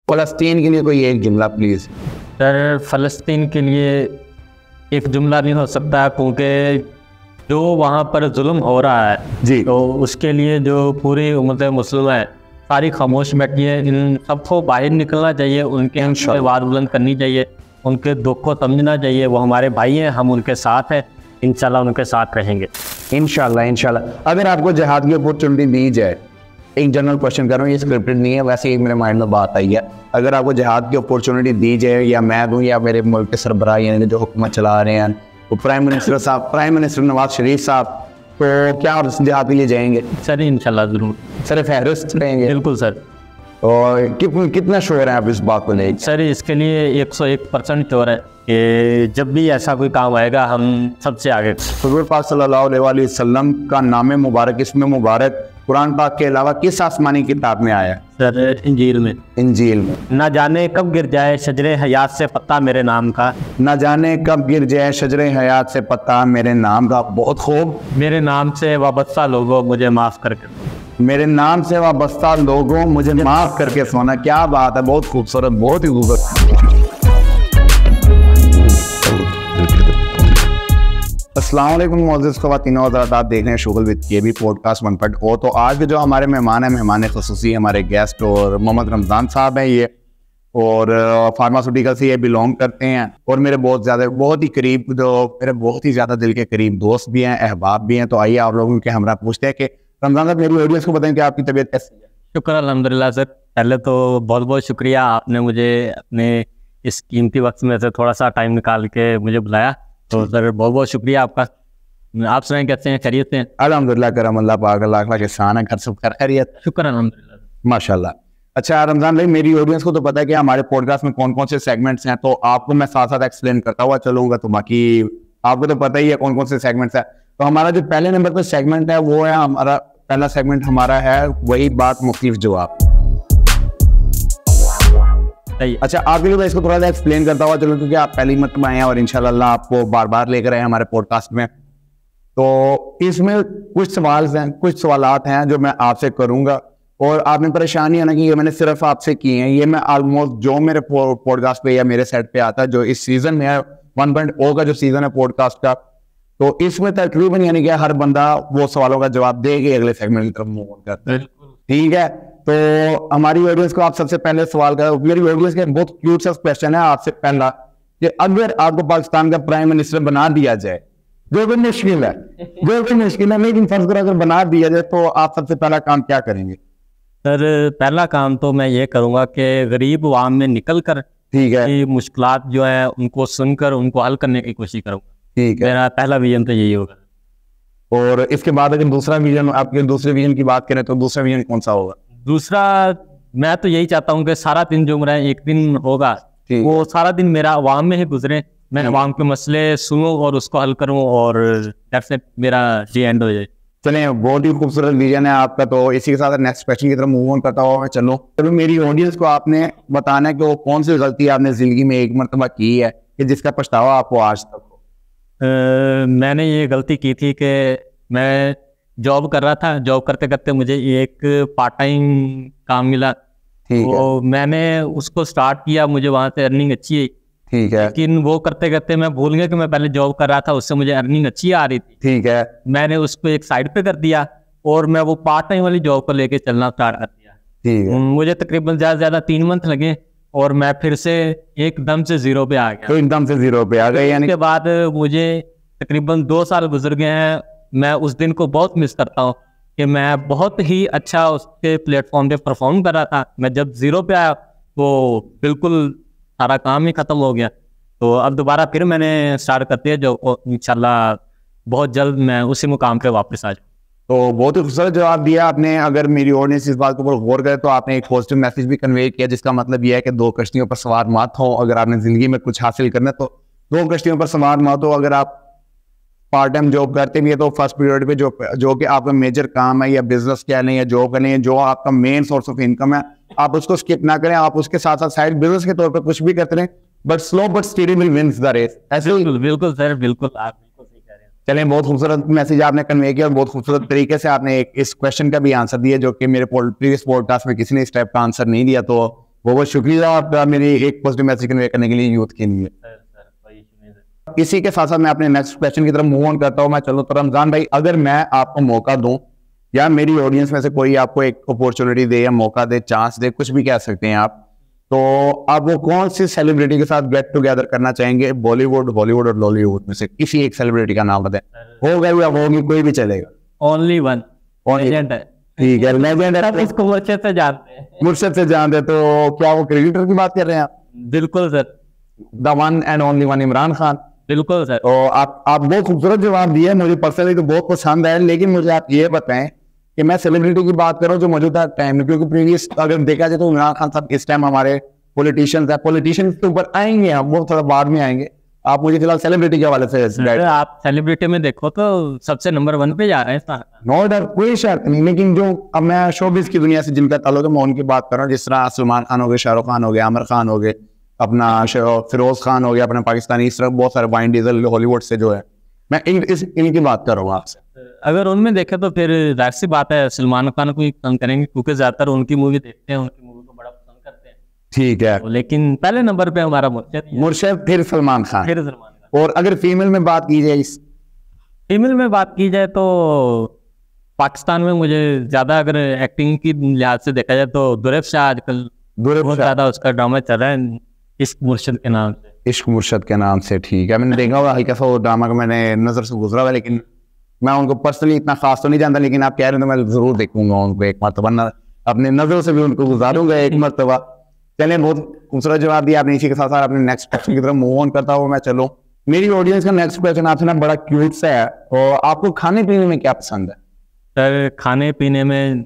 फ़लस्तीन के लिए कोई एक जुमला प्लीज़। सर फ़लस्तीन के लिए एक जुमला नहीं हो सकता, क्योंकि जो वहाँ पर जुल्म हो रहा है जी, तो उसके लिए जो पूरी उम्मत मुस्लिम है सारी खामोश बैठी है। इन सबको बाहर निकलना चाहिए, उनके हम आवाज़ बुलंद करनी चाहिए, उनके दुख को समझना चाहिए। वो हमारे भाई हैं, हम उनके साथ हैं, इंशाल्लाह उनके साथ रहेंगे। इंशाल्लाह। अगर आपको जिहाद की अपॉर्चुनिटी दी जाए, एक जनरल क्वेश्चन कर रहा हूँ, ये स्क्रिप्टेड नहीं है, वैसे ही मेरे माइंड में बात आई है। अगर आपको जिहाद की अपॉर्चुनिटी दी जाए, या मैं दूँ या मेरे मुल्क के सरबराह यानी जो हुकूमत चला रहे हैं, वो प्राइम मिनिस्टर नवाज शरीफ साहब, तो क्या आप जिहाद के लिए जाएंगे? सर इंशाल्लाह ज़रूर, सर फहरिस्त रहेंगे? बिल्कुल सर। और कितना श्योर है आप इस बात को लेकर? सर इसके लिए 101% श्योर है कि जब भी ऐसा कोई काम आएगा हम सबसे आगे। हुज़ूर पाक सल्लल्लाहु अलैहि वसल्लम का नाम मुबारक, इसमें मुबारक कुरान पाक के अलावा किस आसमानी किताब में आया? सर इंजील में। इंजील में। ना जाने कब गिर जाए शजरे हयात से पत्ता मेरे नाम का। ना जाने कब गिर जाए शजरे हयात से पत्ता मेरे नाम का। बहुत खूब। मेरे नाम से वाबस्ता लोगों मुझे माफ़ करके। मेरे नाम से वाबस्ता लोगों मुझे माफ़ करके सोना। क्या बात है, बहुत खूबसूरत, बहुत ही खूबसूरत। अस्सलाम वालेकुम मुअज़्ज़िज़ ख़वातीन व हज़रात, आप देख रहे हैं शुगल विद केबी पॉडकास्ट 1.0। तो आज के जो हमारे मेहमान हैं, मेहमान ख़ुसूसी हमारे गेस्ट और मोहम्मद रमज़ान साहब हैं ये, और फार्मास्यूटिकल से ये बिलोंग करते हैं, और मेरे बहुत ही करीब, जो मेरे बहुत ही ज़्यादा दिल के करीब दोस्त भी हैं, अहबाब भी हैं। तो आइए आप लोगों के हमरा पूछते हैं कि रमज़ान साहब, मेरी ऑडियंस को बताएं कि आपकी तबीयत कैसी है? शुक्र अल्हम्दुलिल्लाह सर। पहले तो बहुत बहुत शुक्रिया, आपने मुझे अपने इस कीमती वक्त में से थोड़ा सा टाइम निकाल के मुझे बुलाया, तो सर बहुत बहुत शुक्रिया आपका। आप सुनाएं, कैसे हैं, खैरियत से हैं? अल्हम्दुलिल्लाह, करम अल्लाह पाक, अल्लाह के शान है, घर सब खैरियत? शुक्र अल्हम्दुलिल्लाह, माशाल्लाह। अच्छा रमज़ान भाई, मेरी ऑडियंस को तो पता है कि हमारे पॉडकास्ट में कौन कौन से सेगमेंट्स हैं, तो आपको मैं साथ साथ एक्सप्लेन करता हुआ चलूंगा, तो बाकी आपको तो पता ही है कौन कौन से सेगमेंट्स हैं। तो हमारा जो पहले नंबर पर सेगमेंट है वो है, हमारा पहला सेगमेंट हमारा है वही बात मुख्तलिफ जवाब। अच्छा, आपके लिए मैं इसको थोड़ा सा एक्सप्लेन करता हुआ चलूँ, क्योंकि आप पहली मरतबा आए हैं और इंशाल्लाह आपको बार बार लेकर आए हमारे पॉडकास्ट में। तो इसमें कुछ सवालात हैं जो मैं आपसे करूंगा, और आपने परेशान नहीं होना कि ये मैंने सिर्फ आपसे किए हैं। ये मैं ऑलमोस्ट जो मेरे पॉडकास्ट पे या मेरे सेट पे आता है, जो इस सीजन में है 1.0 का जो सीजन है पॉडकास्ट का, तो इसमें तकरीबन यानी कि हर बंदा वो सवालों का जवाब देके अगले सेगमेंट की तरफ मूव ऑन करता है। ठीक है, तो हमारी ऑडियंस को आप सबसे पहले सवाल करें। मेरी ऑडियंस का बहुत क्यूट सा क्वेश्चन है आपसे पहला, कि अगर आपको पाकिस्तान का प्राइम मिनिस्टर बना दिया जाए, जो भी मुश्किल है, लेकिन फर्ज करो अगर बना दिया जाए, तो आप सबसे पहला काम क्या करेंगे? सर पहला काम तो मैं ये करूँगा कि गरीब आवाम में निकल कर, ठीक है, मुश्किलात जो है उनको सुनकर उनको हल करने की कोशिश करूँगा। ठीक है, मेरा पहला विजन तो यही होगा। और इसके बाद अगर दूसरा विजन, आपके दूसरे विजन की बात करें, तो दूसरा विजन कौन सा होगा? दूसरा, मैं तो यही चाहता हूँ कि सारा दिन जो मेरा एक दिन होगा वो सारा दिन मेरा अवाम में ही गुजरे, मैं अवाम के मसले सुनूं और उसको हल करूं, और दैट्स इट, मेरा जी एंड हो जाए। चलिए, बहुत ही खूबसूरत विजन है आपका। तो इसी के साथ नेक्स्ट क्वेश्चन की तरफ मूव ऑन करता हुआ चलो मेरी ऑडियंस को आपने बताना है कि वो कौन सी गलती आपने जिंदगी में एक मरतबा की है कि जिसका पछतावा आपको आज तक हो? मैंने ये गलती की थी कि मैं जॉब कर रहा था, जॉब करते करते मुझे एक पार्ट टाइम काम मिला, तो मैंने उसको स्टार्ट किया, मुझे वहाँ से अर्निंग अच्छी है, ठीक है, लेकिन वो करते करते मैं भूल गया कि मैं पहले जॉब कर रहा था, उससे मुझे अर्निंग अच्छी आ रही थी। ठीक है, मैंने उसको एक साइड पे कर दिया और मैं वो पार्ट टाइम वाली जॉब को लेके चलना स्टार्ट कर दिया। ठीक है, मुझे तकरीबन ज्यादा 3 मंथ लगे और मैं फिर से एकदम से जीरो पे आ गया। तो एकदम से जीरो पे आ गए, यानी उसके बाद मुझे तकरीबन 2 साल गुजर गए हैं। मैं उस दिन को बहुत मिस करता हूँ कि मैं बहुत ही अच्छा उसके प्लेटफॉर्म पे परफॉर्म कर रहा था। मैं जब जीरो पे आया तो बिल्कुल सारा काम ही खत्म हो गया। तो अब दोबारा फिर मैंने स्टार्ट करते हैं, जो इंशाल्लाह बहुत जल्द मैं उसी मुकाम पे वापस आ जाऊँ। तो बहुत ही खूबसूरत जवाब दिया आपने। अगर मेरी ऑडियंस इस बात के ऊपर गौर करे, तो आपने एक पॉजिटिव मैसेज भी कन्वे किया, जिसका मतलब यह है कि 2 कश्तियों पर सवार मत हो। अगर आपने जिंदगी में कुछ हासिल करना है तो 2 कश्तियों पर सवार मत हो। अगर आप पार्ट टाइम जॉब करते भी है, तो फर्स्ट पीरियड पे जो कि आपका मेजर काम है, या बिजनेस क्या नहीं है, जॉब का नहीं है, जो आपका मेन सोर्स ऑफ इनकम है, आप उसको स्किप ना करें। आप उसके साथ साथ साइड बिजनेस के तौर पर कुछ भी करते रहें, but slow but steady will wins the race. ऐसे बिल्कुल सर, बिल्कुल आप बिल्कुल सही कह रहे हैं। चलें, बहुत खूबसूरत मैसेज आपने कन्वे किया और बहुत खूबसूरत तरीके से आपने इस क्वेश्चन का भी आंसर दिया, जो कि मेरे प्रीवियस पॉडकास्ट में किसी ने इस टाइप का आंसर नहीं दिया। तो बहुत शुक्रिया आपका मेरी एक पॉजिटिव मैसेज कन्वे करने के लिए यूथ के लिए। इसी के साथ साथ मैं अपने नेक्स्ट क्वेश्चन की तरफ मूव ऑन करता हूँ। मैं चलो तो रमजान भाई, अगर मैं आपको मौका दूं या मेरी ऑडियंस में से कोई आपको एक अपॉर्चुनिटी दे या मौका दे, चांस दे, कुछ भी कह सकते हैं आप, तो आप वो कौन सी सेलिब्रिटी के साथ गेट टुगेदर करना चाहेंगे? बॉलीवुड, हॉलीवुड और लॉलीवुड में से किसी एक सेलिब्रिटी का नाम बताएं। हो गए या होगी, कोई भी चलेगा। ओनली वन लेजेंड है। ठीक है, लेजेंड है। इसको मुर्शद से जानते हैं। मुर्शद से जानते, तो क्या वो क्रिकेटर की बात कर रहे हैं आप? बिल्कुल sir. The one and only one, Imran Khan. बिल्कुल सर। तो आप बहुत खूबसूरत जवाब दिए, मुझे पर्सनली तो बहुत पसंद है। लेकिन मुझे आप ये बताएं कि मैं सेलिब्रिटी की बात कर रहा हूँ जो मौजूदा टाइम में, क्योंकि प्रीवियस अगर देखा जाए तो इमरान खान साहब इस टाइम हमारे पॉलिटिशियंस है। पॉलिटिशियंस के ऊपर आएंगे हम, वो थोड़ा बाद में आएंगे। आप मुझे फिलहाल सेलिब्रिटी के हवाले से आप सेलिब्रिटी में देखो तो सबसे नंबर 1 पे जा रहे हैं। नो डर, कोई शर्त नहीं। लेकिन जो अब मैं शोबिस की दुनिया से जिनका ताल्लुक है मैं उनकी बात कर रहा हूँ, जिस तरह सलमान खान हो गए, शाहरुख खान हो गए, आमिर खान हो गए, अपना फिरोज खान हो गया अपना पाकिस्तानी, इस तरह बहुत सारे वाइन डीजल हॉलीवुड से जो है, मैं इनकी बात कर रहा हूँ आपसे। अगर उनमें देखे तो फिर जाहिर सी बात है सलमान खान को ही पसंद करेंगे, क्योंकि ज्यादातर उनकी मूवी देखते हैं, उनकी मूवी को बड़ा पसंद करते हैं। ठीक है, लेकिन पहले नंबर पे हमारा मुर्शद, फिर सलमान खान, फिर सलमान खान। और अगर फीमेल में बात की जाए, फीमेल में बात की जाए तो पाकिस्तान में मुझे ज्यादा अगर एक्टिंग की लिहाज से देखा जाए तो दुरेफ शाह आजकल बहुत ज्यादा उसका ड्रामा चल रहा है इश्क मुर्शद के नाम से। इश्क मुर्शद के नाम से, ठीक है। मैंने देखा हुआ हल्का सा वो ड्रामा का, मैंने नजर से गुजरा हुआ, लेकिन मैं उनको पर्सनली इतना खास तो नहीं जानता। लेकिन आप कह रहे हो तो मैं जरूर देखूंगा उनको एक मरतबा, अपने नजरों से भी उनको गुजारूंगा एक मरतबा। चलिए, बहुत खूबसूरत जवाब दिया आपने। इसी के साथ साथ अपने नेक्स्ट क्वेश्चन की तरफ मूव ऑन करता हूँ मैं। चलो, मेरी ऑडियंस का नेक्स्ट क्वेश्चन आपसे ना बड़ा क्यूट सा है, और आपको खाने पीने में क्या पसंद है? सर, खाने पीने में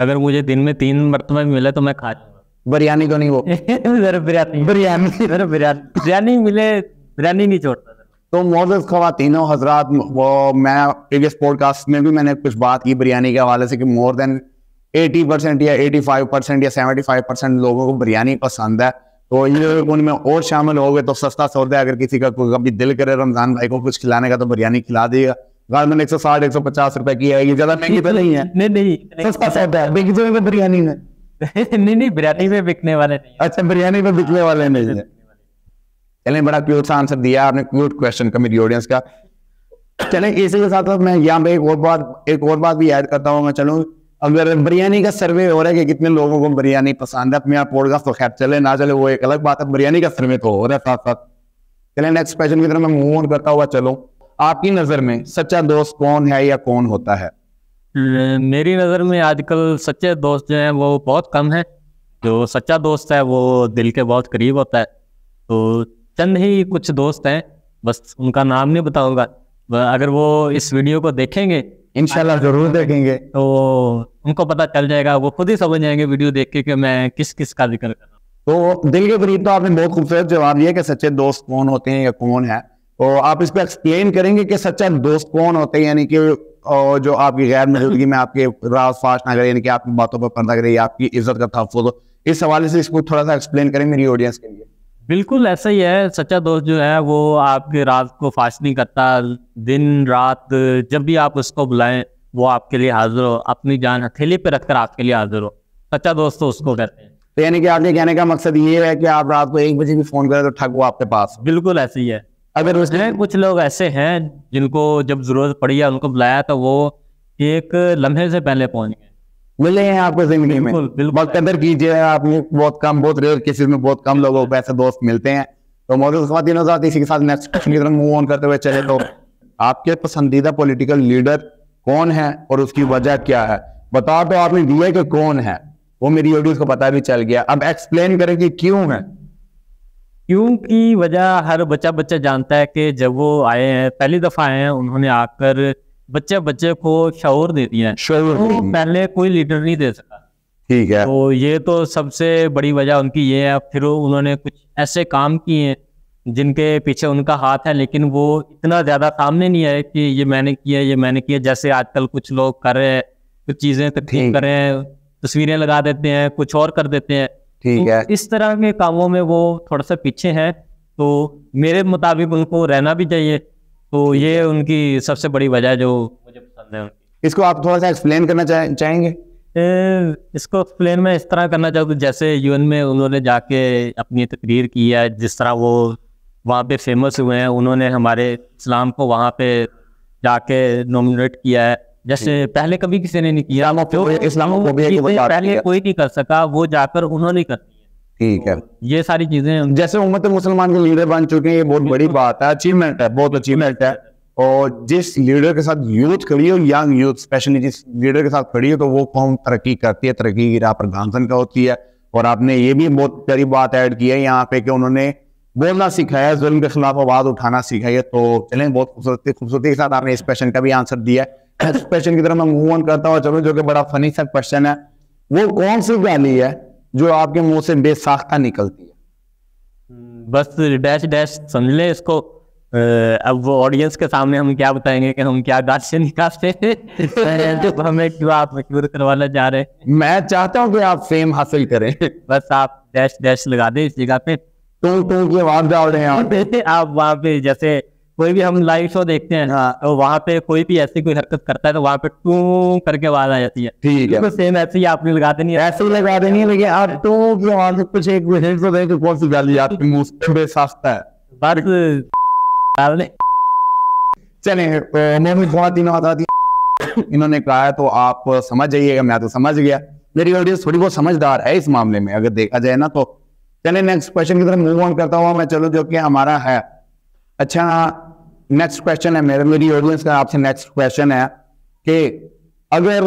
अगर मुझे दिन में 3 मरतबा मिले तो मैं खा जाऊंगा। बिरयानी तो नहीं? वो बिरयानी मिले, बिरयानी नहीं छोड़ता। तो मौजूद ख़वातीनों हजरात, वो मैं प्रीवियस पॉडकास्ट में भी मैंने कुछ बात की बिरयानी के हवाले से कि मोर देन 80% या 85% या 75% लोगों को बिरयानी पसंद है। तो ये उनमें और शामिल हो गए तो सस्ता सौदा है। अगर किसी का कोई कभी दिल करे रमजान भाई को कुछ खिलाने का तो बिरयानी खिला देगा। गार्डन 160-150 रुपए की है, ये ज्यादा महंगी तो नहीं है। नहीं, सस्ता सौदा है। बिरयानी में नहीं, बिरयानी में बिकने वाले नहीं। अच्छा, बिरयानी में बिकने वाले नहीं है। चलें, बड़ा क्यूट सा आंसर दिया आपने, क्यूट क्वेश्चन का मेरी ऑडियंस का। चलें, इसी के साथ साथ मैं यहाँ पे एक और बात भी ऐड करता हूँ। मैं चलूँ, अगर बिरयानी का सर्वे हो रहा है कि कितने लोगों को बिरयानी पसंद है, अपने यहाँ पॉडकास्ट तो खैर चले ना चले वो एक अलग बात है, बिरयानी का सर्वे तो हो रहा है साथ साथ। चलें, नेक्स्ट क्वेश्चन की तरफ मैं मूव ऑन करता हुआ। चलो, आपकी नजर में सच्चा दोस्त कौन है या कौन होता है? मेरी नज़र में आजकल सच्चे दोस्त जो हैं वो बहुत कम हैं। जो सच्चा दोस्त है वो दिल के बहुत करीब होता है। तो चंद ही कुछ दोस्त हैं, बस उनका नाम नहीं बताऊंगा। अगर वो इस वीडियो को देखेंगे, इंशाल्लाह जरूर देखेंगे, तो उनको पता चल जाएगा, वो खुद ही समझ जाएंगे वीडियो देख के कि मैं किस किस का जिक्र कर रहा हूँ। तो दिल के करीब तो आपने बहुत खूबसूरत जवाब दिया कि सच्चे दोस्त कौन होते हैं या कौन है। तो आप इस पर एक्सप्लेन करेंगे कि सच्चा दोस्त कौन होते हैं, यानी कि जो आपकी गैर मौजूदगी में आपके राज फाश ना करे, यानी कि आपकी बातों पर पर्दा करे, आपकी इज्जत का तहफ़्फ़ुज़ हो। इस हवाले से इसको थोड़ा सा एक्सप्लेन करें मेरी ऑडियंस के लिए। बिल्कुल ऐसा ही है। सच्चा दोस्त जो है वो आपके राज को फाश नहीं करता। दिन रात जब भी आप उसको बुलाएं वो आपके लिए हाजिर हो, अपनी जान हथेली पे रखकर आपके लिए हाजिर हो। सच्चा दोस्त तो उसको कहते हैं। तो यानी कि आपके कहने का मकसद ये है कि आप रात को 1 बजे भी फोन करें तो ठग वो आपके पास? बिल्कुल ऐसे ही है। अगर उसमें कुछ लोग ऐसे हैं जिनको जब जरूरत पड़ी है उनको बुलाया तो वो एक लम्हे से पहले पहुंच गए। मिले हैं आपको जिंदगी में, बहुत कदर कीजिए। आपने बहुत कम, बहुत रेयर केसेस में बहुत कम लोगों को ऐसे दोस्त मिलते हैं। तो मौजूद ख़वातीन हज़रात, इसी के साथ नेक्स्ट क्वेश्चन की तरफ मूव ऑन करते हुए चले। तो आपके पसंदीदा पॉलिटिकल लीडर कौन है और उसकी वजह क्या है? बता तो आपने दिया कि कौन है, वो मेरी ऑडियंस को पता भी चल गया। अब एक्सप्लेन करें कि क्यों है। क्यों की वजह हर बच्चा जानता है कि जब वो आए हैं, पहली दफा आए हैं, उन्होंने आकर बच्चे को शऊर दे दिया है। तो पहले कोई लीडर नहीं दे सका। ठीक है, तो ये तो सबसे बड़ी वजह उनकी ये है। फिर उन्होंने कुछ ऐसे काम किए हैं जिनके पीछे उनका हाथ है, लेकिन वो इतना ज्यादा सामने नहीं है कि ये मैंने किया। जैसे आजकल कुछ लोग कर रहे हैं, कुछ चीजें तकलीफ कर रहे हैं, तस्वीरें लगा देते हैं, कुछ और कर देते हैं। ठीक है, तो इस तरह के कामों में वो थोड़ा सा पीछे हैं। तो मेरे मुताबिक उनको रहना भी चाहिए। तो ये उनकी सबसे बड़ी वजह जो मुझे पसंद है। इसको आप थोड़ा सा एक्सप्लेन करना चाहेंगे? इसको एक्सप्लेन मैं इस तरह करना चाहूँगा, जैसे यूएन में उन्होंने जाके अपनी तकरीर की है, जिस तरह वो वहाँ पे फेमस हुए हैं, उन्होंने हमारे इस्लाम को वहाँ पे जाके नॉमिनेट किया है, जैसे पहले कभी किसी ने नहीं किया, पहले कोई नहीं कर सका, वो जाकर उन्होंने कर दिया। ठीक है, ये सारी चीजें जैसे उम्मत मुसलमान के लीडर बन चुके हैं, ये बहुत बड़ी बात है, अचीवमेंट है, बहुत अचीवमेंट है। और जिस लीडर के साथ यूथ खड़ी हो, यंग यूथ स्पेशली जिस लीडर के साथ खड़ी हो, तो वो कौम तरक्की करती है, तरक्की की राह पर गामजन का होती है। और आपने ये भी बहुत प्यारी बात ऐड की है यहाँ पे कि उन्होंने बोलना सिखाया है, जुल्म के खिलाफ आवाज उठाना सिखाई है। तो चलें, बहुत खूबसूरती के साथ आपने इस क्वेश्चन का भी आंसर दिया है। इस क्वेश्चन की तरफ मैं मूव ऑन करता हूँ, चलो, जो कि बड़ा फनी सा क्वेश्चन है। वो कौन सी गाली है जो आपके मुंह से बेसाख्ता निकलती है? बस डैश डैश समझ ले इसको। अब वो ऑडियंस के सामने हम क्या बताएंगे कि हम क्या गाल से निकालते हैं जो हमें क्यों आप मशहूर करवाना चाह रहे हैं। मैं चाहता हूँ कि आप फेम हासिल करें, बस आप डैश डैश लगा दें इस जगह पे, तो की आवाज डाल रहे हैं आप वहाँ पे। जैसे कोई भी हम लाइव शो देखते हैं, हाँ, तो वहाँ पे कोई भी ऐसी कोई हरकत करता है तो वहाँ पे टू करके आवाज आ जाती है। ठीक है, तो सेम ऐसे ही आपने लगा देनी है, ऐसे ही लगा देनी है, लेकिन आप तो की आवाज कुछ एक मिनट तो दें कि कौन सी गाली आपके मुंह से बेसाख्ता है। बस डालने। चलें, इन्होंने कहा है तो आप समझ जाइएगा, मैं तो समझ गया, मेरी ऑडियंस थोड़ी बहुत समझदार है इस मामले में अगर देखा जाए ना। तो चलिए नेक्स्ट क्वेश्चन की तरफ मूव ऑन करता हूँ मैं, चलो, जो कि हमारा है। अच्छा, नेक्स्ट क्वेश्चन है मेरी ऑडियंस का आपसे। नेक्स्ट क्वेश्चन है कि अगर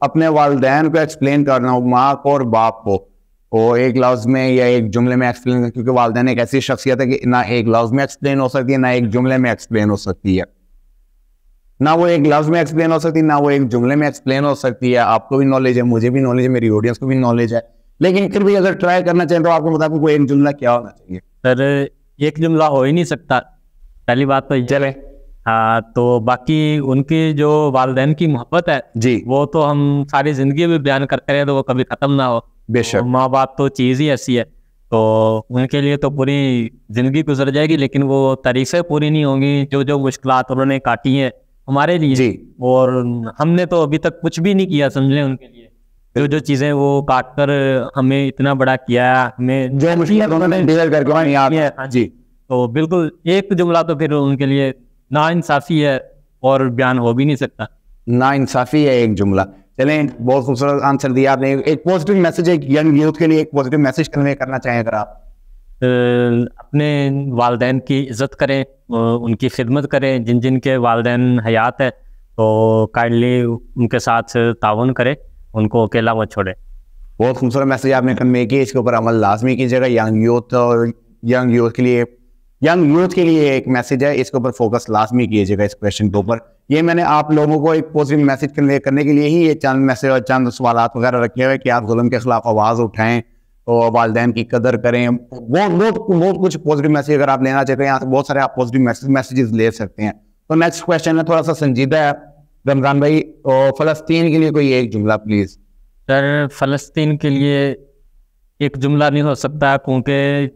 अपने वालिदैन को एक्सप्लेन करना हो, माँ को और बाप को, वो एक लफ्ज में या एक जुमले में एक्सप्लेन, क्योंकि वालिदैन एक ऐसी शख्सियत है कि ना एक लफ्ज में एक्सप्लेन हो सकती है, ना एक जुमले में एक्सप्लेन हो सकती है, ना वो एक लफ्ज में एक्सप्लेन हो सकती है, ना वो एक जुमले में एक्सप्लेन हो सकती है। आपको भी नॉलेज है, मुझे भी नॉलेज है, मेरी ऑडियंस को भी नॉलेज है, लेकिन फिर भी अगर ट्राई करना चाहिए तो आपको मुताबिक कोई एक जुमला क्या होना चाहिए? सर, एक जुमला हो ही नहीं सकता, पहली बात तो। चले, हाँ, तो बाकी उनकी जो वालिदैन की मोहब्बत है जी, वो तो हम सारी जिंदगी में बयान करते रहे तो वो कभी खत्म ना हो। बेशक, माँ बाप तो चीज़ ही ऐसी है, तो उनके लिए तो पूरी जिंदगी गुजर जाएगी, लेकिन वो तारीफें पूरी नहीं होंगी जो जो मुश्किलात उन्होंने काटी हैं हमारे लिए जी। और हमने तो अभी तक कुछ भी नहीं किया, समझ लें, उनके लिए जो जो चीज़ें वो काट कर हमें इतना बड़ा किया, हमें जो मुश्किल उन्होंने डील करके। हाँ जी, तो बिल्कुल एक जुमला तो फिर उनके लिए नाइंसाफ़ी है और बयान हो भी नहीं सकता। नाइंसाफ़ी है एक जुमला। चलें, बहुत खूबसूरत आंसर दिया आपने। एक पॉजिटिव मैसेज, एक यंग यूथ के लिए एक पॉजिटिव मैसेज करना चाहें अगर आप? अपने वालिदैन की इज़्ज़त करें, उनकी खिदमत करें, जिन जिन के वालिदैन हयात है तो काइंडली उनके साथ ताउन करें, उनको अकेला मत छोड़े। बहुत खूबसूरत मैसेज आपने कन्वे किया, इसके ऊपर अमल लाजमी कीजिएगा। यंग यूथ के लिए एक मैसेज है, इसके ऊपर फोकस लाजमी कीजिएगा इस क्वेश्चन के ऊपर। ये मैंने आप लोगों को एक पॉजिटिव मैसेज कन्वे करने के लिए ही ये चंद मैसेज और चंद सवालात वगैरह रखे हुए कि आप जुल्म के खिलाफ आवाज़ उठाएं और वालिदैन की कदर करें। बहुत कुछ पॉजिटिव मैसेज अगर आप लेना चाहते हैं, यहाँ से बहुत सारे आप पॉजिटिव मैसेजेस ले सकते हैं। तो नेक्स्ट क्वेश्चन है, थोड़ा सा संजीदा है रमजान भाई, और फ़लस्तीन के लिए कोई एक जुमला प्लीज़। सर, फ़लस्तीन के लिए एक जुमला नहीं हो सकता, क्योंकि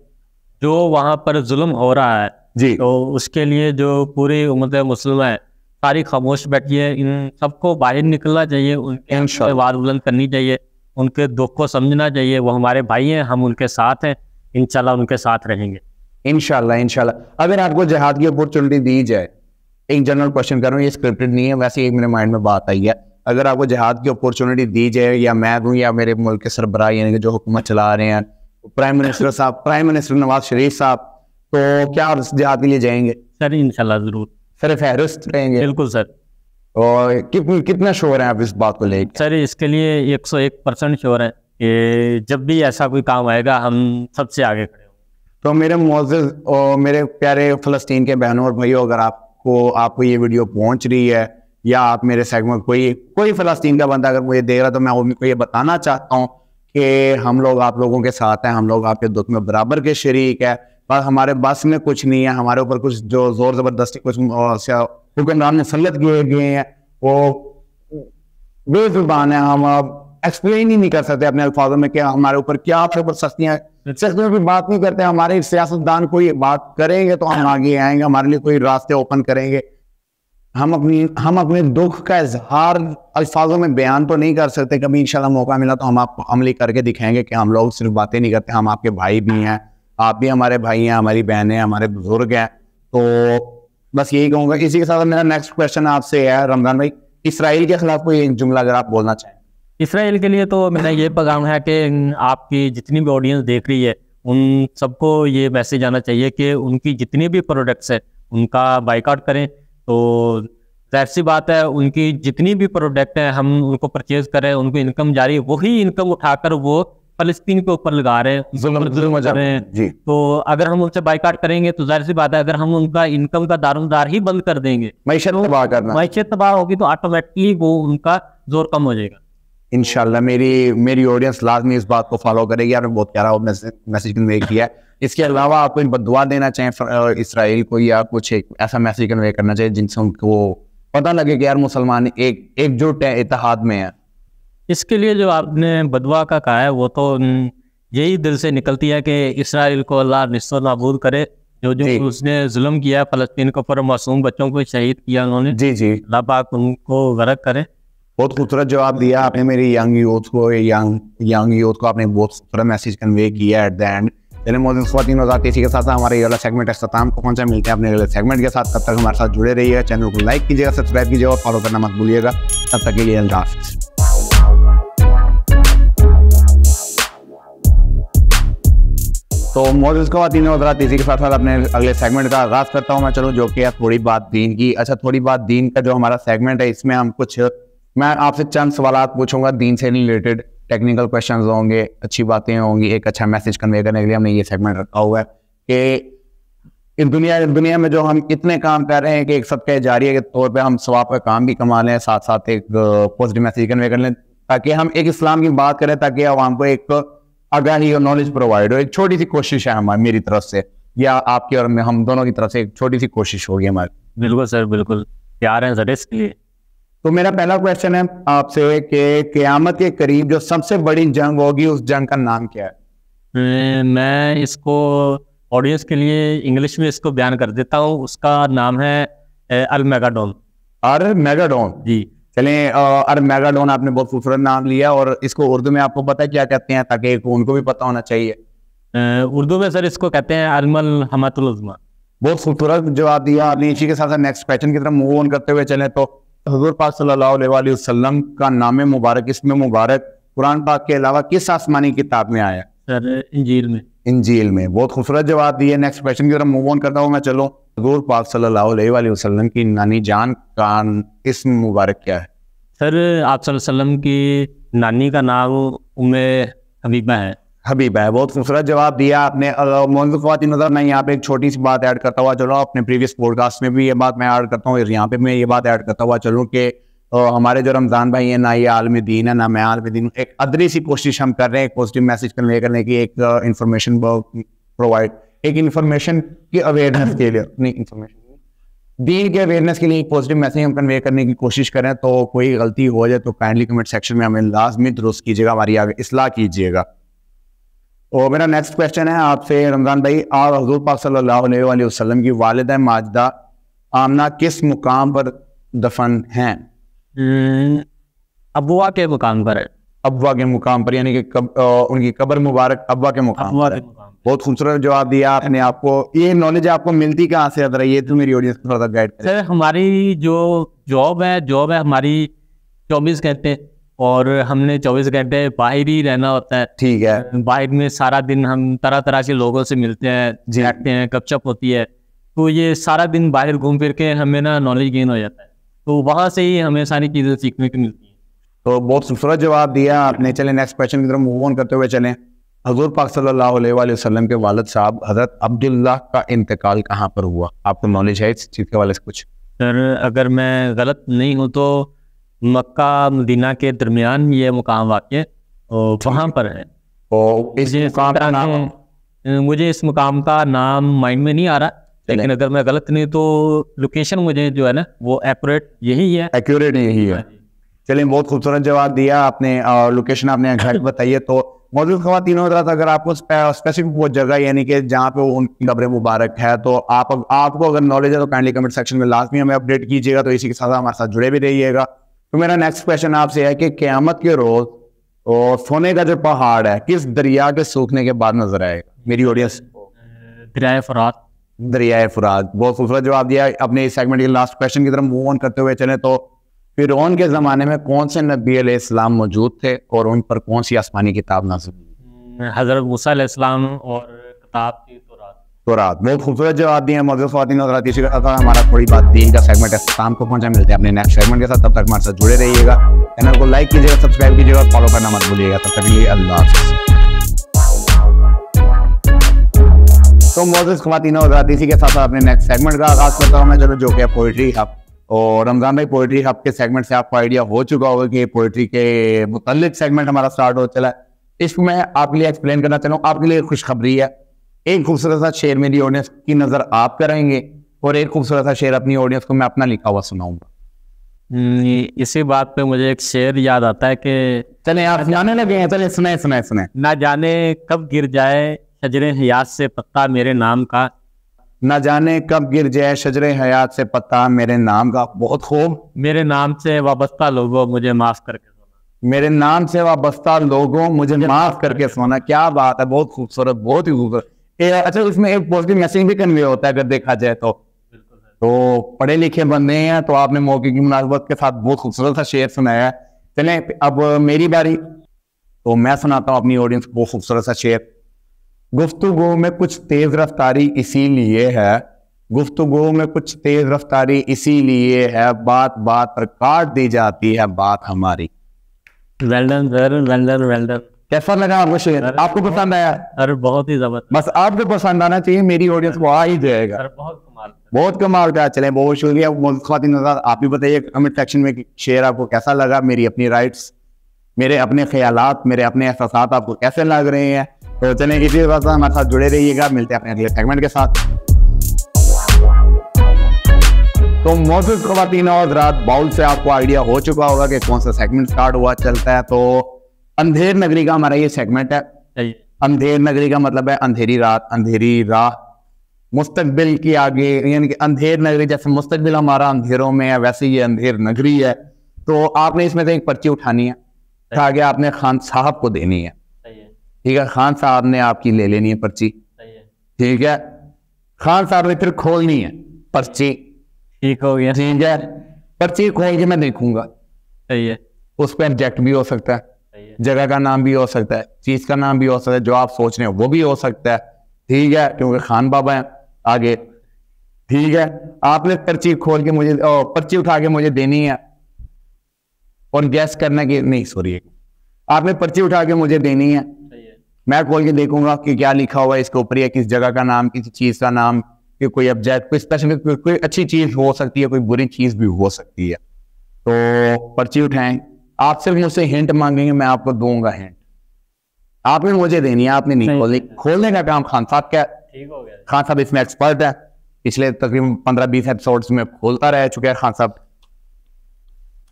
जो वहाँ पर जुल्म हो रहा है जी, तो उसके लिए जो पूरी उम्मत मुस्लिम है सारी खामोश बैठी है। इन सबको बाहर निकलना चाहिए, उनके आवाज़ बुलंद करनी चाहिए, उनके दुख को समझना चाहिए। वो हमारे भाई हैं, हम उनके साथ हैं, इंशाल्लाह उनके साथ रहेंगे। इंशाल्लाह। अगर आपको जिहाद की अपॉर्चुनिटी दी जाए, एक जनरल क्वेश्चन कर रहा हूँ, ये स्क्रिप्टेड नहीं है, वैसे एक मेरे माइंड में बात आई है, अगर आपको जिहाद की अपॉर्चुनिटी दी जाए, या मैं दूँ या मेरे मुल्क के सरबराह यानी कि जो हुकूमत चला रहे हैं, प्राइम मिनिस्टर नवाज शरीफ साहब, तो क्या आप जिहाद के लिए जाएंगे? सर, इंशाल्लाह जरूर। सर, फहरिस्त रहेंगे? बिल्कुल सर। और कितना श्योर है आप इस बात को लेकर? सर, इसके लिए 101% श्योर है कि जब भी ऐसा कोई काम आएगा हम सबसे आगे खड़े होंगे। तो मेरे मुअज़्ज़िज़ और मेरे प्यारे फ़लस्तीन के बहनों और भाइयों, अगर आपको ये वीडियो पहुंच रही है, या आप मेरे सेगमेंट कोई फ़लस्तीन का बंदा अगर मुझे देख रहा, तो मैं उनको ये बताना चाहता हूँ कि हम लोग आप लोगों के साथ हैं, हम लोग आपके दुख में बराबर के शरीक है। बस हमारे बस में कुछ नहीं है, हमारे ऊपर कुछ जो जोर ज़बरदस्ती कुछ हुक्मरान ने सल्लत किए गए हैं, वो बेज़ुबान है। हम अब एक्सप्लेन ही नहीं कर सकते अपने अल्फाजों में कि हमारे ऊपर क्या ज़बरदस्तियाँ। सियासत में बात नहीं करते, हमारे सियासतदान कोई बात करेंगे तो हम आगे आएंगे, हमारे लिए कोई रास्ते ओपन करेंगे। हम अपने दुख का इजहार अल्फाजों में बयान तो नहीं कर सकते, कभी इंशाल्लाह मौका मिला तो हम आपको अमली करके दिखाएंगे कि हम लोग सिर्फ बातें नहीं करते, हम आपके भाई भी हैं, आप भी हमारे भाई हैं, हमारी बहनें, हमारे बुजुर्ग हैं। तो बस यही कहूँगा। इसी के साथ मेरा नेक्स्ट क्वेश्चन आपसे है रमजान भाई, इसराइल के खिलाफ कोई एक जुमला अगर आप बोलना चाहें। इसराइल के लिए तो मेरा ये पैगाम है कि आपकी जितनी भी ऑडियंस देख रही है उन सबको ये मैसेज आना चाहिए कि उनकी जितनी भी प्रोडक्ट्स है उनका बाइकआउट करें। तो जाहिर सी बात है, उनकी जितनी भी प्रोडक्ट है हम उनको परचेज करें, उनको इनकम जारी, वही इनकम उठाकर वो फलस्तीन के ऊपर लगा रहे हैं, जुल्म कर रहे हैं। तो अगर हम उनसे बाइकआउट करेंगे तो जाहिर सी बात है, अगर हम उनका इनकम का दारोमदार ही बंद कर देंगे, मैशत तबाह होगी, तो ऑटोमेटिकली वो उनका जोर कम हो जाएगा। इंशाल्लाह मेरी ऑडियंस लाजमी इस बात को फॉलो करेगी। आपने बहुत प्यारा मैसेज कन्वे किया है। इसके अलावा आप कोई बदुआ देना चाहें इसराइल को, या कुछ एक ऐसा मैसेज कन्वे करना चाहिए जिनसे उनको पता लगे कि यार मुसलमान एकजुट है, इत्तेहाद में है? इसके लिए जो आपने बदुआ का कहा है वो तो यही दिल से निकलती है कि इसराइल को अल्लाह निस्सो नाबूद करे। जो उसने जुल्म किया फलस्तीन के ऊपर, मासूम बच्चों को शहीद किया उन्होंने, जी अल्लाह पाक उनको गरक करे। बहुत खूबसूरत जवाब दिया आपने मेरी यंग यूथ को आपने बहुत खूबसूरत मैसेज कन्वे किया एट द एंड। चलिए मौजूद ख़वातीन और इसी के साथ हमारे ये वाला सेगमेंट इख्तिताम को पहुंचा। मिलते हैं अपने अगले सेगमेंट के साथ। तब तक हमारे साथ जुड़े रहिएगा, चैनल को लाइक कीजिएगा, सब्सक्राइब कीजिएगा और फॉलो करना मत भूलिएगा। तब तक के लिए अल्लाह हाफ़िज़। तो मौजूद ख़वातीन और इसी के साथ अपने अगले सेगमेंट का आगाज़ करता हूँ मैं, चलो, जो कि है थोड़ी बात दीन की। अच्छा, थोड़ी बात दीन का जो हमारा सेगमेंट है, इसमें हम मैं आपसे चंद सवाल पूछूंगा दीन से रिलेटेड, टेक्निकल क्वेश्चंस होंगे, अच्छी बातें होंगी, एक अच्छा मैसेज कन्वे करने के लिए हमने ये सेगमेंट रखा हुआ है कि इस दुनिया में जो हम इतने काम कर रहे हैं कि एक सदका जारिया के तौर पे हम सवाब का काम भी कमा लें, साथ साथ एक पॉजिटिव मैसेज कन्वे कर लें, ताकि हम एक इस्लाम की बात करें, ताकि आवाम को एक आगाही और नॉलेज प्रोवाइड हो। एक छोटी सी कोशिश है हमारी, मेरी तरफ से या आपकी और हम दोनों की तरफ से एक छोटी सी कोशिश होगी हमारी। बिल्कुल सर, बिल्कुल तैयार हैं सर इसके लिए। तो मेरा पहला क्वेश्चन है आपसे कि क़यामत के करीब जो सबसे बड़ी जंग होगी, उस जंग का नाम क्या है? मैं इसको ऑडियंस के लिए इंग्लिश में इसको बयान कर देता हूँ। उसका नाम है अरमैगेडोन। अरमैगेडोन, जी। चलें, अरमैगेडोन आपने बहुत खूबसूरत नाम लिया, और इसको उर्दू में आपको पता है क्या कहते हैं, ताकि उनको भी पता होना चाहिए। उर्दू में सर इसको कहते हैं अलमल हमातुल उज़्मा। बहुत खूबसूरत जवाब दिया आपने। इसी के साथ नेक्स्ट क्वेश्चन की तरफ मूव ऑन करते हुए चलें, तो हुज़ूर पाक सल्लल्लाहु अलैहि वसल्लम का नाम मुबारक, इसमें मुबारक कुरान पाक के अलावा किस आसमानी किताब में आया? सर इंजील में। इंजील में। बहुत खूबसूरत जवाब दिए। नेक्स्ट क्वेश्चन की तरफ मूव ऑन करता हूँ मैं। चलो, हुज़ूर पाक सल्लल्लाहु अलैहि वसल्लम की नानी जान का इस्म मुबारक क्या है? सर आप सल्लल्लाहु अलैहि वसल्लम की नानी का नाम उम्मे हबीबा है। हबीबा है। बहुत खूबसूरत जवाब दिया आपने। मौजूद ख़वातीन नज़र, मैं यहाँ पे एक छोटी सी बात ऐड करता हुआ चलो, अपने प्रीवियस पॉडकास्ट में भी ये बात मैं ऐड करता हूँ, यहाँ पे मैं ये बात ऐड करता हुआ चलूँ कि हमारे जो रमज़ान भाई हैं, ना ये आलम दीन है ना मैं आलम दीन, एक अदरी सी कोशिश हम कर रहे हैं, एक पॉजिटिव मैसेज कन्वे करने की, एक इन्फॉर्मेशन प्रोवाइड, एक इन्फॉर्मेशन की अवेयरनेस के लिए, नहीं इन्फॉर्मेशन दीन के अवेयरनेस के लिए एक पॉजिटिव मैसेज हम कन्वे करने की कोशिश करें। तो कोई गलती हो जाए तो काइंडली कमेंट सेक्शन में हमें लाजमी दुरुस्त कीजिएगा, हमारी आगे इस्लाह कीजिएगा। और मेरा नेक्स्ट क्वेश्चन है आपसे रमज़ान भाई, आप हुज़ूर पाक सल्लल्लाहु अलैहि वसल्लम की वालिदा माजिदा आमना किस मुकाम पर दफन हैं? अबवा के मुकाम पर है। अबवा के मुकाम पर, यानी कि उनकी कब्र मुबारक अबवा के मुकाम पर। बहुत खूबसूरत जवाब दिया आपने। आपको ये नॉलेज आपको मिलती कहाँ से? अदर ये तो मेरी ऑडियंस को थोड़ा गाइड करें। सर हमारी जो जॉब है हमारी 24 घंटे, और हमने 24 घंटे बाहर ही रहना होता है। ठीक है। बाहर में सारा दिन हम तरह तरह के लोगों से मिलते हैं, झेड़ते हैं, गपशप होती है, तो ये सारा दिन बाहर घूम फिर के हमें ना नॉलेज गेन हो जाता है, तो वहाँ से ही हमें सारी चीज़ें सीखने को मिलती हैं। तो बहुत खूबसूरत जवाब दिया आपने। चलें नेक्स्ट क्वेश्चन की तरफ मूव ऑन करते हुए चलें। हुज़ूर पाक सल्लल्लाहु अलैहि वसल्लम के वालिद साहब हज़रत अब्दुल्लाह का इंतकाल कहाँ पर हुआ? आपको नॉलेज है इस चीज़ के वाले से कुछ? सर अगर मैं गलत नहीं हूँ तो मक्का मदीना के दरमियान ये मुकाम वाक़ और वहाँ पर है। तो इस मुकाम का नाम, मुझे इस मुकाम का नाम माइंड में नहीं आ रहा, लेकिन अगर मैं गलत नहीं तो लोकेशन मुझे जो है ना वो एक्यूरेट यही है। एक्यूरेट यही है। चलिए बहुत खूबसूरत जवाब दिया आपने। लोकेशन आपने एग्जैक्ट बताइए। तो मौजूद ख़वातीन हज़रात, अगर आपको स्पेसिफिक वो जगह यानी कि जहाँ पे उनकी कब्र मुबारक है तो आपको अगर नॉलेज है तो काइंडली कमेंट सेक्शन में लाजमी हमें अपडेट कीजिएगा। तो इसी के साथ हमारे साथ जुड़े भी रहिएगा। तो मेरा नेक्स्ट क्वेश्चन आपसे है कि क़यामत के रोज़ और सोने का जो पहाड़ है किस दरिया के सूखने के बाद नजर आएगा? मेरी ऑडियंस दरियाए फुरात। दरियाए फुरात, बहुत खूबसूरत जवाब दिया। अपने इस सेगमेंट के लास्ट क्वेश्चन की तरफ मूव ऑन करते हुए चले तो फिरौन के ज़माने में कौन से नबी अलैहिस्सलाम मौजूद थे और उन पर कौन सी आसमानी किताब नाज़िल हुई? हज़रत मूसा अलैहिस्सलाम और किताब थी तौरात। बहुत खूबसूरत जवाब दिए मौजूद ख़वातीन और हज़रात। इसी के साथ हमारा थोड़ी बात दीन का सेगमेंट है शाम को पहुंचा। मिलते हैं अपने नेक्स्ट सेगमेंट के साथ, तब तक हमारे साथ जुड़े रहिएगा। चैनल को लाइक कीजिएगा, सब्सक्राइब कीजिएगा, फॉलो करना मत भूलिएगा। तब तक के लिए अल्लाह हाफ़िज़। तो मौजूद ख़वातीन और हज़रात, इसी के साथ अपने नेक्स्ट सेगमेंट का आगाज़ करता हूँ मैं, चलो, जो कि पोइट्री हब। और रमज़ान भाई, पोइट्री हब के सेगमेंट से आपको आइडिया हो चुका होगा कि पोइट्री के मुतल्लिक सेगमेंट हमारा स्टार्ट हो चला है। इसको मैं आपके लिए एक्सप्लेन करना चाहता हूँ। आपके लिए खुशखबरी है, एक खूबसूरत सा शेर मेरी ऑडियंस की नज़र आप कराएंगे और एक खूबसूरत सा शेर अपनी ऑडियंस को मैं अपना लिखा हुआ सुनाऊंगा। इसी बात पे मुझे एक शेर याद आता है कि चले आप जाने लगे हैं, चले सुनाए। ना जाने कब गिर जाए शजरे हयात से पत्ता मेरे नाम का। ना जाने कब गिर जाए शजरे हयात से पत्ता मेरे नाम का। बहुत खूब। मेरे नाम से वाबस्ता लोगों मुझे माफ करके सोना। मेरे नाम से वाबस्ता लोगों मुझे माफ करके सोना। क्या बात है, बहुत खूबसूरत, बहुत ही खूबसूरत। अच्छा, उसमें एक पॉजिटिव मैसेज भी कन्वे होता है अगर देखा जाए तो पढ़े लिखे बंदे हैं तो आपने मौके की मुनासबत के साथ बहुत खूबसूरत सा शेर सुनाया है। चलें अब मेरी बारी, तो मैं सुनाता हूँ अपनी ऑडियंस को बहुत खूबसूरत सा शेर। गुफ्तगू में कुछ तेज रफ्तारी इसीलिए है, गुफ्तगू में कुछ तेज रफ्तारी इसीलिए है, बात बात पर काट दी जाती है बात हमारी। Well done sir, well done, well done. कैसा लगा आपको शेर? आपको पसंद आया? अरे बहुत ही जबरदस्त। बस आपको पसंद आना चाहिए, मेरी ऑडियंस को आ ही जाएगा। बहुत कमाल का। चले, बहुत शुक्रिया ख़वातीन हज़रात। आप भी बताइए कमेंट सेक्शन में कि शेर आपको कैसा लगा। मेरी अपनी राइट्स, मेरे अपने ख्यालात, मेरे अपने एहसासात आपको कैसे लग रहे हैं। तो चलें, इसी बात हमारे साथ जुड़े रहिएगा। मिलते हैं अपने अगले सेगमेंट के साथ। तो मौजूद ख़वातीन और हज़रात, बाउल से आपको आइडिया हो चुका होगा कि कौन सा सेगमेंट स्टार्ट हुआ चलता है। तो अंधेर नगरी का हमारा ये सेगमेंट है। अंधेर नगरी का मतलब है अंधेरी रात, अंधेरी राह, मुस्तकबिल की आगे, यानी कि अंधेर नगरी। जैसे मुस्तकबिल हमारा अंधेरों में है, वैसे ये अंधेर नगरी है। तो आपने इसमें से एक पर्ची उठानी है, उठा के आपने खान साहब को देनी है। ठीक है, खान साहब ने आपकी ले लेनी है पर्ची। ठीक है, खान साहब ने फिर खोलनी है पर्ची। ठीक हो गया। ठीक है, पर्ची खोल के मैं देखूंगा। सही है। उस पर एग्जैक्ट भी हो सकता है, जगह का नाम भी हो सकता है, चीज का नाम भी हो सकता है, जो आप सोच रहे हैं वो भी हो सकता है। ठीक है, क्योंकि खान बाबा है आगे। ठीक है, आपने पर्ची खोल के मुझे, पर्ची उठा के मुझे देनी है और गैस करना कि नहीं, सॉरी, आपने पर्ची उठा के मुझे देनी है। मैं खोल के देखूंगा कि क्या लिखा हुआ है इसके ऊपर, या किस जगह का नाम, किसी चीज का नाम, कि कोई ऑब्जेक्ट, कोई स्पेसिफिक, कोई अच्छी चीज हो सकती है, कोई बुरी चीज भी हो सकती है। तो पर्ची उठाएं, आप सिर्फ मुझसे हिंट मांगेंगे, मैं आपको दूंगा हिंट, आपने मुझे देनी है, आपने नहीं खोलनी। खोलने का काम खान साहब का। ठीक हो गया। खान साहब इसमें एक्सपर्ट है, पिछले तकरीबन 15-20 एपिसोड्स में खोलता रह चुके हैं खान साहब।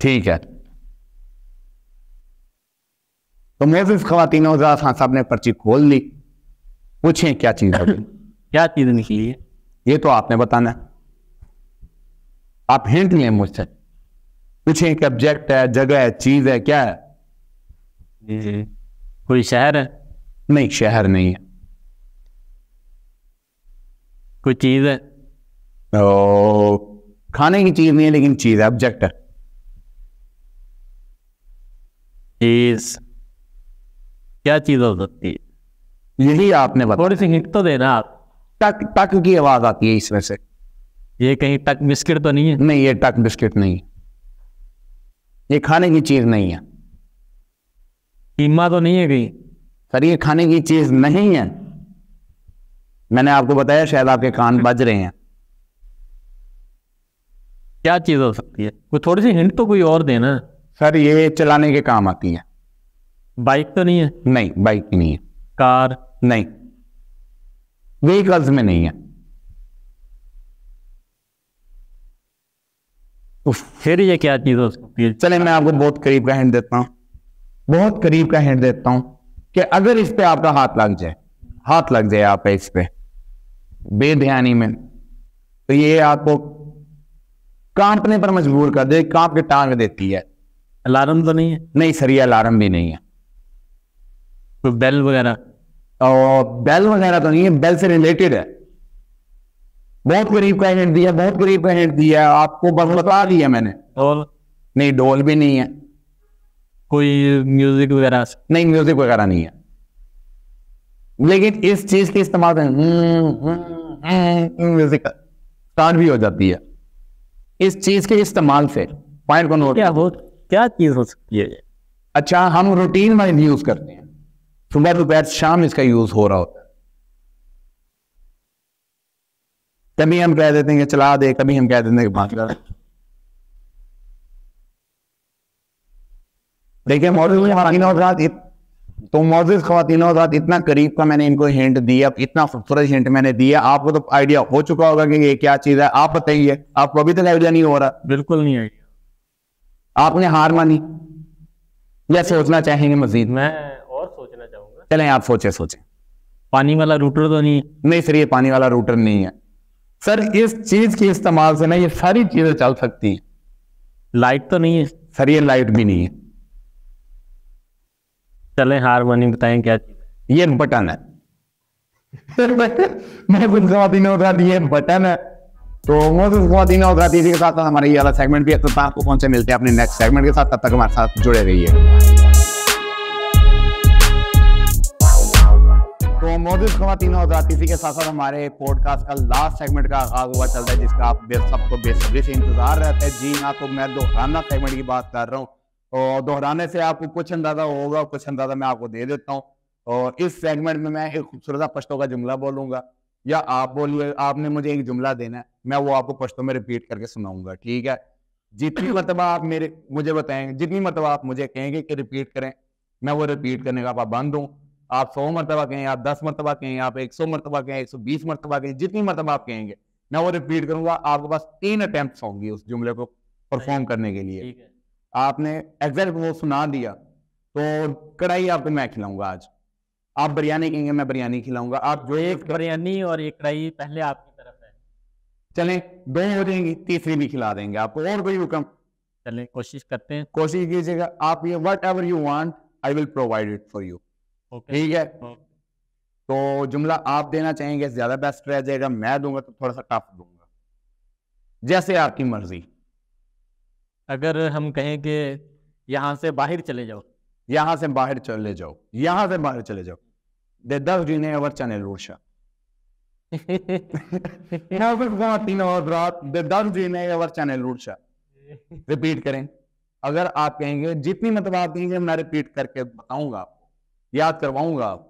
ठीक है, तो मोजिज़ ख़वातीन और हज़रात, खान साहब ने पर्ची खोल ली। पूछें क्या चीज है? क्या चीज निकली है? ये तो आपने बताना है। आप हिंट लें मुझसे, पूछें कि ऑब्जेक्ट है, जगह है, चीज है, क्या है? कोई शहर है? नहीं, शहर नहीं है। कोई चीज है? खाने की चीज नहीं है, लेकिन चीज है, ऑब्जेक्ट है। चीज क्या चीज हो सकती है? यही आपने बताया। थोड़ी सी हिंट तो देना आप। टक टक की आवाज आती है इसमें से। ये कहीं टक बिस्किट तो नहीं है? नहीं, ये टक बिस्किट नहीं है, ये खाने की चीज नहीं है। कीमा तो नहीं है कहीं? सर, ये खाने की चीज नहीं है। मैंने आपको बताया, शायद आपके कान बज रहे हैं। क्या चीज हो सकती है? कोई थोड़ी सी हिंट तो कोई और देना। सर, ये चलाने के काम आती है। बाइक तो नहीं है? नहीं, बाइक नहीं है। कार? नहीं, व्हीकल्स में नहीं है। फिर ये क्या चीज हो सकती है? चले, मैं आपको बहुत करीब का हिंट देता हूं, बहुत करीब का हिंट देता हूं। कि अगर इस पे आपका हाथ लग जाए आप इस पे बेध्यानी में, तो ये आपको कांपने पर मजबूर कर दे, कांप के टांग देती है। अलार्म तो नहीं है? नहीं सर, ये अलार्म भी नहीं है। तो बेल वगैरह? और बेल वगैरह तो नहीं है, बेल से रिलेटेड है। बहुत करीब का हिंट दिया, बहुत करीब का हिंट दिया आपको, बस बता दिया मैंने। ढोल? नहीं, ढोल भी नहीं है। कोई म्यूजिक वगैरह? नहीं, म्यूजिक वगैरह नहीं है, लेकिन इस चीज के इस्तेमाल म्यूजिक स्टार्ट भी हो जाती है इस चीज के इस्तेमाल से। पॉइंट को नोट, क्या चीज हो सकती है? अच्छा, हम रूटीन वाइज यूज करते हैं, सुबह दोपहर शाम इसका यूज हो रहा होता है। कभी हम कह देते हैं कि चला दे, कभी हम कह देते हैं कि बात कर। देखिए मौजूद ख़वातीन हज़रात, इतना करीब का मैंने इनको हिंट दिया, इतना खूबसूरत हिंट मैंने दिया, आपको तो आइडिया हो चुका होगा कि ये क्या चीज है। आप बताइए, आपको अभी तक आइडिया नहीं हो रहा? बिल्कुल नहीं आइडिया। आपने हार मानी या सोचना चाहेंगे मजीद? मैं और सोचना चाहूंगा। चलें, आप सोचें। पानी वाला रूटर तो नहीं? नहीं सर, ये पानी वाला रूटर नहीं है सर। इस चीज के इस्तेमाल से ना ये सारी चीजें चल सकती हैं। लाइट तो नहीं है? सर, ये लाइट भी नहीं है। चलें हार मानी, बताएं क्या चीज है? ये बटन है। मैं कुछ ख़वातीन हज़रात, ये बटन है। तो मौजूद ख़वातीन हज़रात, इसी के साथ हमारा ये वाला सेगमेंट भी अख्ताम को पहुंचे। मिलते हैं अपने नेक्स्ट सेगमेंट के साथ, तब तक हमारे साथ जुड़े रहिए। तो मौजूद ख़वातीन हज़रात, इसी के साथ साथ हमारे पॉडकास्ट का लास्ट सेगमेंट का आगाज हुआ चल रहा है, जिसका आप सबको बेसब्री से इंतजार रहता है। जी हाँ, तो मैं दोहराना सेगमेंट की बात कर रहा हूँ, और दोहराने से आपको कुछ अंदाजा होगा, कुछ अंदाजा मैं आपको दे देता हूँ। और इस सेगमेंट में मैं एक खूबसूरत पश्तो का जुमला बोलूंगा, या आप बोलिए, आपने मुझे एक जुमला देना है, मैं वो आपको पश्तो में रिपीट करके सुनाऊंगा, ठीक है? जितनी मरतबा आप मुझे बताएंगे, जितनी मरतबा आप मुझे कहेंगे कि रिपीट करें, मैं वो रिपीट करने का पाबंद हूँ। आप 100 मरतबा कहें, आप 10 मरतबा कहें, आप 100 मरतबा कहें, 120 मरतबा कहें, जितनी मरतबा आप कहेंगे मैं वो रिपीट करूंगा। आपके पास 3 अटेम्प्ट होंगी उस जुमले को परफॉर्म करने के लिए। आपने एग्जैक्ट वो सुना दिया तो कढ़ाई आपको मैं खिलाऊंगा आज। आप बिरयानी कहेंगे, मैं बिरयानी खिलाऊंगा। आप जो एक बिरयानी और एक कढ़ाई पहले आपकी तरफ है। चलें, 2 हो जाएंगी, तीसरी भी खिला देंगे आपको। और कोई हुक्म? चलें, कोशिश करते हैं। कोशिश कीजिएगा। आप ये what ever you want, I will provide it for you. ठीक है? तो जुमला आप देना चाहेंगे ज्यादा बेस्ट रह जाएगा, मैं दूंगा तो थोड़ा सा टफ दूंगा, जैसे आपकी मर्जी। अगर हम कहें कि यहां से बाहर चले जाओ, यहां से बाहर चले जाओ, यहां से बाहर चले जाओ। दे 10 जीने अवर चैनल रोशा। रिपीट करें। अगर आप कहेंगे, जितनी मतलब आप कहेंगे मैं रिपीट करके बताऊंगा आपको, याद करवाऊंगा आपको।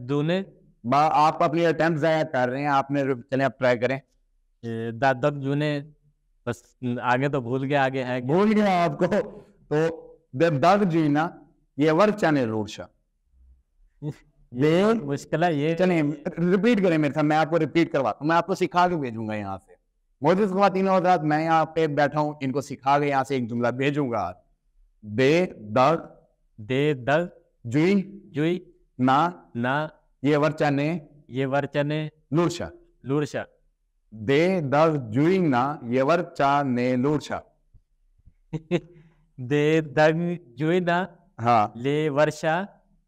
दूने आप अपनी अटेम्प्ट जाया कर रहे हैं, आपने चले आप ट्राई करें। दग जूने, बस आगे तो भूल गया, आगे है भूल गया आपको। तो दग जीना ये वर्क चैनल रोशा। मुश्किल है ये। चलिए रिपीट करें मेरे साथ, मैं आपको रिपीट करवाता हूँ, मैं आपको सिखा के भेजूंगा यहाँ से। मौजूद ख़वातीन हज़रात, मैं यहाँ पे बैठा हूँ, इनको सिखा के यहाँ से एक जुमला भेजूंगा। दे दग जुई जुई ना ये वर्चने लूरशा। दे दग जुई ना ये वर्चने लूरशा। दे दग जुई ना, हाँ ले वर्षा।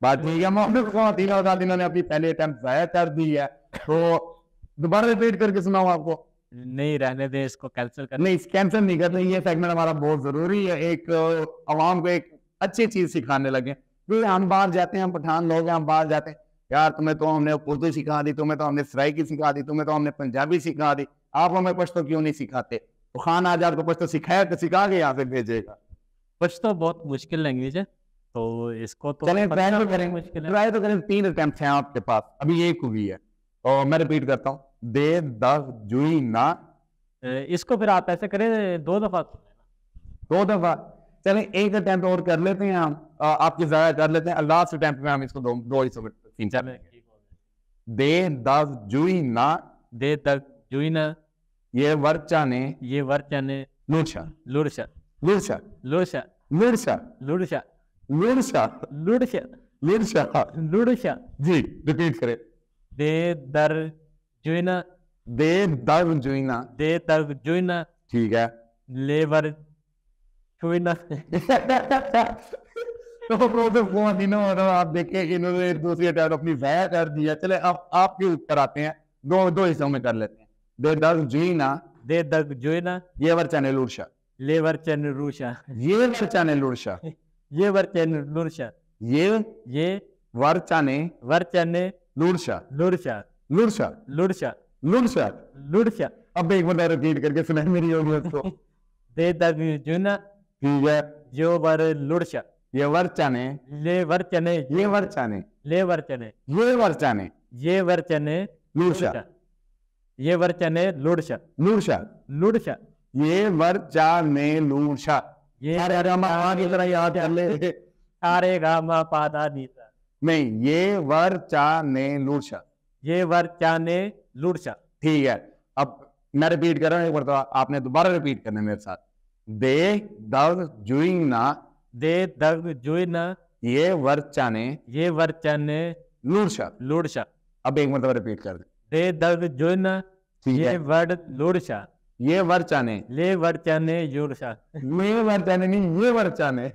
बात ठीक है। मौजूद ख़वातीन हज़रात, इन्होंने अपनी पहले अटेम्प्ट ज़ाया कर दी है, तो दोबारा रिपीट करके सुनाऊं आपको? नहीं, रहने दे, इसको कैंसिल कर। नहीं, कैंसिल नहीं कर रही, ये सेगमेंट हमारा बहुत जरूरी है। एक आवाम को एक अच्छी चीज सिखाने लगे, क्योंकि हम बाहर जाते हैं, हम पठान लोग हैं, हम बाहर जाते हैं, यार तुम्हें तो हमने उर्दू सिखा दी, तुम्हें तो हमने सराइकी सिखा दी, तुम्हें तो हमने पंजाबी सिखा दी, आप हमें पश्तो क्यों नहीं सिखाते? तो खान आज आपको पश्तो सिखाया तो सिखा के यहाँ से भेजेगा। पश्तो बहुत मुश्किल लैंग्वेज है, तो इसको तो चलें ट्राई तो करें, ट्राई तो करें। 3 अटेम्प्ट हैं आपके पास, अभी एक हुई है, और मैं रिपीट करता हूँ। दे दग जुई ना। इसको फिर आप ऐसे करें 2 दफा। 2 दफा? चलें एक अटेम्प्ट और कर लेते हैं हम, आपकी ज़ाया कर लेते हैं। लास्ट अटेम्प्ट में हम इसको 2 ही 3-4। दे दग जुई ना, दे दग जुई ना ये वर्चने लूरशा। लुरशा लूरशा लुरशा लूरशा लुरशा लूरशा लुरशा लुड़शा। लुड़शा। जी रिपीट करें। दे दर जुइना। दे दर जुइना। दे दर जुइना। ठीक है। लेवर जुइना। तो बहुत ही ना आप देखिए कि इन्होंने दूसरी अटैम्प्ट अपनी वह कर दिया। चले अब आपके ऊपर आते हैं, दो हिस्सों में कर लेते हैं। दे दर जुइना। दे दर जुइना। ये वर्चाने लुड़शा। लेवर चन रूशा। ये वर्चाने लुड़शा। ये वर्चन लुड़शा। ये वर्चाने वर्चने लुड़शा। लुड़शा। लुड़शा। लुड़शा। लुड़शा। लुड़शा। अब एक बार रिपीट करके सुनाई मेरी होगी उसको। दे दर जुइना। ठीक है। जो वर लुड़शा। ये वर्चाने। ले वर्चने। ये वर्चाने। ले वर्चने। ये वर्चाने। ये वर्चने लुड़शा। ये वर्चने लुड़शा। लुड़शा। लुड़शा। ये वर्चाने लुड़शा। ये की तरह याद कर ले। सारे गामा पादा नीसा। नहीं, ये वर्चाने लुड़शा। ये वर्चाने लुड़शा। ठीक है। अब मैं रिपीट कर रहा हूँ, एक बार तो आपने दोबारा रिपीट करना है मेरे साथ। दे दग जुइना। दे दग जुइना। ये वर्चाने। ये वर्चने लुड़शा। लुड़शा। अब एक मतलब रिपीट कर दे। दे दग जुइना। ठीक ये है। वर्ड लुड़शा। ये वर्चाने। ले वर्चने लुड़शा। ये वर्चाने नहीं, ये वर्चाने।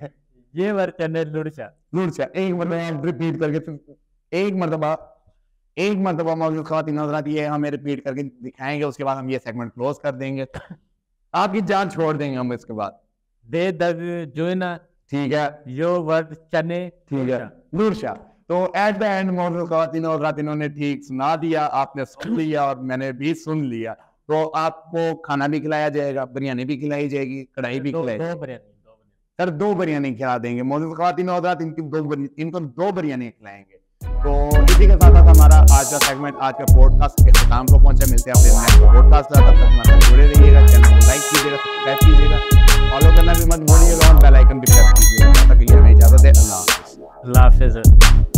ये वर्चने लुड़शा। लुड़शा। एक मतलब रिपीट करके एक मरतबा मौजूद ख़वातीन हज़रात ये हमें रिपीट करके दिखाएंगे, उसके बाद हम ये सेगमेंट क्लोज कर देंगे। आपकी जान छोड़ देंगे हम इसके बाद। दे दग जुइना। ठीक है। यो वर्ड चने। ठीक है। लुड़शा। तो एट द एंड मौजूद ख़वातीन हज़रात इन्होंने ठीक सुना दिया, आपने सुन लिया और मैंने भी सुन लिया। तो आपको खाना भी खिलाया जाएगा, बिरयानी भी खिलाई जाएगी, कढ़ाई भी खिलाई जाएगी। सर 2 बिरयानी खिला देंगे मौजूद ख़वातीन हज़रात, इनको 2 बिरयानी खिलाएंगे। तो इसी के साथ साथ हमारा आज का सेगमेंट, आज का पॉडकास्ट इख्तिताम को पहुंचा। मिलते हैं अपने नेक्स्ट पॉडकास्ट। तब तक हमारे जुड़े रहिएगा, चैनल को लाइक कीजिएगा, सब्सक्राइब कीजिएगा, फॉलो करना भी मत भूलिएगा और बेल आइकन भी प्रेस कीजिएगा। तब तक के लिए हमें इजाजत है। अल्लाह हाफिज़। अल्लाह हाफिज़।